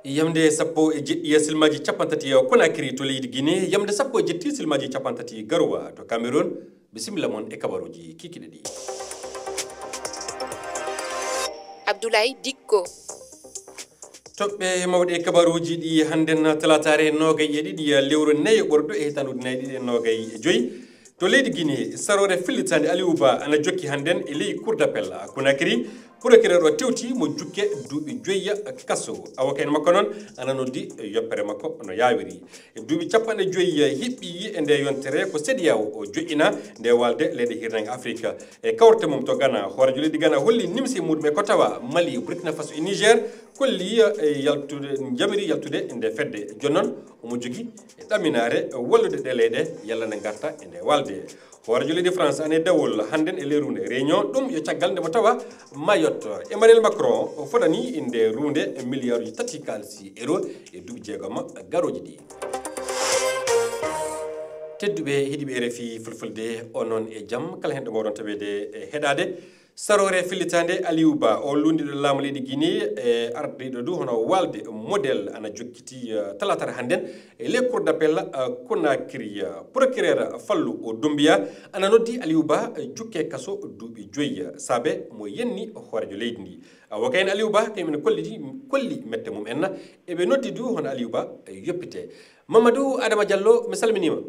yamde sappo e jeɗɗi silmaji capantati Conakry to leydi Guinée yamde sappo e jetti silmaji capantati Garoua to Cameroun bisimilla mon e kabaruji kikiɗe ɗi. Abdoulaye Dicko toɓɓe mawɗe kabaruji ɗi hannden talatare nogay e ɗiɗi lewru nayi ɓorɗo e hitanude nayi ɗiɗi nogay e joyi to leydi Guinée sarore fillitande Aliou Ba ana jokki hannden e ley cour d'appel Conakry procureur o tewti mo jukke duuɓi joyya kaso avocat en makko noon ana noddi yoppere makko no yawiri duuɓi capanɗe joyyi hiɓɓi e nde yontere ko CEDEAO o joƴƴina nde walde leyɗe hirnangue Afrique e kawrte mum to Ghana hoorejo leydi Ghana holli nimsi muɗum e ko tawa Mali Burkina Faso e Niger kolli yaltude jamiri yaltude nde fedde jonnon omo jogui e ɗaminare wallude ɗe leyɗe yalla nde garta e nde walde hoorejo leydi France ane dawol hannden e leyrude réunion ɗum yo caggal nde mo tawa Mayotte Emmanuel Macron o fotani inde runde milliard uji tati kalisi euro e duuɓi jeegom garoji ɗi tedduɓe heeɗiɓe RFI fulfulde onon e jaam kala hen ɗo mawɗon tawede e heɗade sarore fillitande Aliou Ba o lundiɗo laamu leydi Guinée e ardiɗo du hono walde modèle ana jokkiti talatare hannden e les cour d'appel Conakry procureur Fallou o Doumbia ana noddi Aliou Ba jukke kaso duuɓi joyyi saabe mo yenni hoorejo leydi ndi avocat en Aliou Ba kañumen kolli mette mum en eɓe noddi du hono Aliou Ba yoppite Mamadou Adama Diallo mi salminima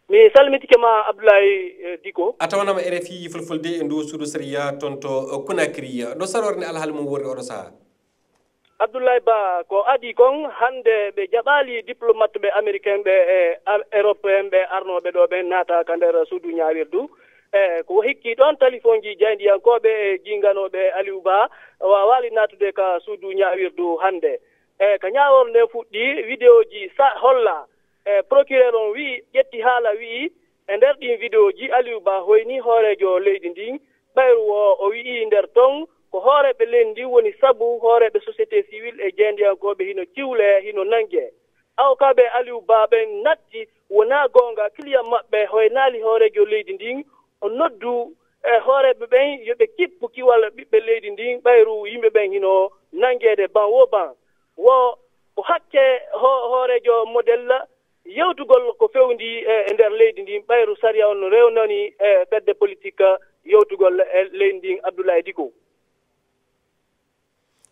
mi salmitike ma Abdoulaye Dicko a tawanama RFI fulfulde e ndu suudu Sariya toon to Conakry ɗo sarorde alhaali mum worri oɗo saaha Abdoulaye Ba ko adi kon hande ɓe jaɓali diplomate ɓe américain ɓe e européen ɓe arnoɓe ɗo ɓe naata ka nder suudu ñawirdu ko hikki ɗon téléphone ji jaydiyankoɓe e jinganoɓe Aliou Ba wawali natude ka suudu ñawirdu hande ko ñawor nde fuɗɗi vidéo ji holla procureur on wi ƴetti haala wi e nder ɗin vidéo ji Aliou Ba hoyni hoorejo leydi ndin ɓayru o wi'i nder ton ko hooreɓe leydi ndi woni sabu hooreɓe société civil e jeendiyankoɓe hino ciwle hino nangue awkaɓe Aliou Ba ɓen natti wona gonga client maɓɓe hoynaali hoorejo leydi ndin o noddu e hooreɓe ɓen yoɓe kippu kiwal ɓiɓɓe leydi ndin ɓayru yimɓe ɓen hino nanguede ban wo ban wo ko hakke hoorejo modèle yewtugol ko fewndi e nder leydi ndin ɓayru saria on rewnani e fedde politique yewtugol e leydi ndin Abdoulaye Dicko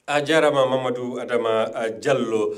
a jarama Mamadou Adama Diallo